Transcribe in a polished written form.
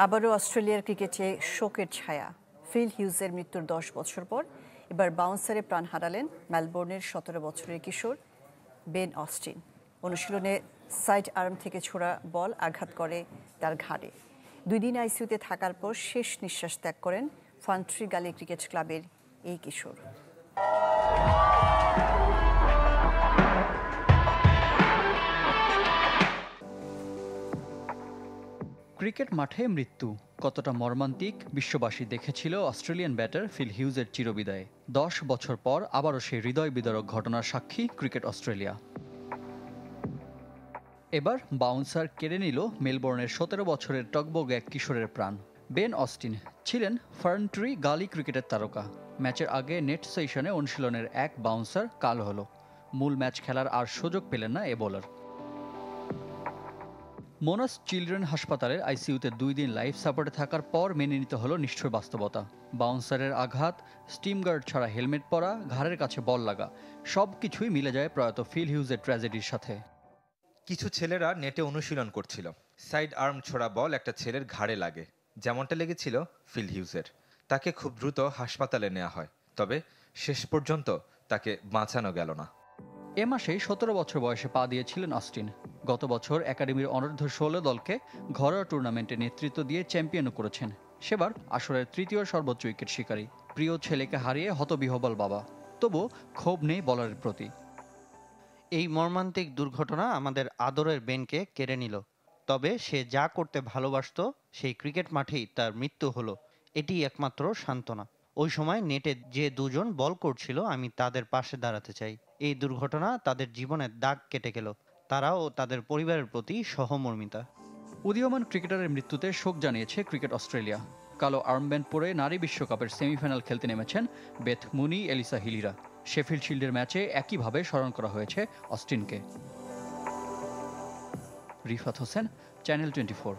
আবারও অস্ট্রেলিয়ার ক্রিকেটে শোকের ছায়া। ফিল হিউজের মৃত্যুর 10 বছর পর এবার বাউন্সারে প্রাণ হারালেন মেলবোর্নের 17 বছরের কিশোর বেন অস্টিন। অনুশীলনে সাইড আর্ম থেকে ছোড়া বল আঘাত করে তার ঘাড়ে। 2 দিন আইসিইউতে থাকার পর শেষ নিঃশ্বাস ত্যাগ করেন ফান্ট্রি গালি ক্রিকেট ক্লাবের এই কিশোর। ক্রিকেট মাঠে মৃত্যু কতটা মর্মান্তিক বিশ্ববাসী দেখেছিল অস্ট্রেলিয়ান ব্যাটার ফিল হিউজের চিরবিদায়ে। 10 বছর পর আবারও সেই হৃদয় বিদারক ঘটনার সাক্ষী ক্রিকেট অস্ট্রেলিয়া। এবার বাউন্সার কেড়ে নিল মেলবোর্নের 17 বছরের টগবগ এক কিশোরের প্রাণ। বেন অস্টিন ছিলেন ফার্নট্রি গালি ক্রিকেটের তারকা। ম্যাচের আগে নেট সেশনে অনুশীলনের এক বাউন্সার কাল হলো। মূল ম্যাচ খেলার আর সুযোগ পেলেন না এ বোলার। মোনাস চিলড্রেন হাসপাতালের আইসিইউতে 2 দিন লাইফ সাপোর্টে থাকার পর মেনে নিতে হলো নিষ্ঠুর বাস্তবতা। বাউন্সারের আঘাত, স্টিম গার্ড ছাড়া হেলমেট পরা, ঘাড়ের কাছে বল লাগা, সবকিছুই মিলে যায় প্রয়াত ফিল হিউজের ট্র্যাজেডির সাথে। কিছু ছেলেরা নেটে অনুশীলন করছিল, সাইড আর্ম ছোড়া বল একটা ছেলের ঘাড়ে লাগে, যেমনটা লেগেছিল ফিল হিউজের। তাকে খুব দ্রুত হাসপাতালে নেওয়া হয়, তবে শেষ পর্যন্ত তাকে বাঁচানো গেল না। এ মাসেই 17 বছর বয়সে পা দিয়েছিলেন অস্টিন। গত বছর একাডেমির অনূর্ধ্ব 16 দলকে ঘরোয়া টুর্নামেন্টে নেতৃত্ব দিয়ে চ্যাম্পিয়নও করেছেন। সেবার আসরের 3য় সর্বোচ্চ উইকেট শিকারী। প্রিয় ছেলেকে হারিয়ে হতবিহ্বল বাবা, তবু ক্ষোভ নেই বলারের প্রতি। এই মর্মান্তিক দুর্ঘটনা আমাদের আদরের বেনকে কেড়ে নিল। তবে সে যা করতে ভালোবাসত সেই ক্রিকেট মাঠেই তার মৃত্যু হলো, এটি একমাত্র সান্ত্বনা। ওই সময় নেটে যে দুজন বল করছিল, আমি তাদের পাশে দাঁড়াতে চাই। এই দুর্ঘটনা তাদের জীবনের দাগ কেটে গেল। তারাও তাদের পরিবারের প্রতি সহমর্মিতা। উদীয়মান ক্রিকেটারের মৃত্যুতে শোক জানিয়েছে ক্রিকেট অস্ট্রেলিয়া। কালো আর্মব্যান্ড পরে নারী বিশ্বকাপের সেমিফাইনাল খেলতে নেমেছেন বেথ মুনি, এলিসা হিলিরা। শেফিল্ড শিল্ডের ম্যাচে একইভাবে স্মরণ করা হয়েছে অস্টিনকে। রিফাত হোসেন, চ্যানেল 24।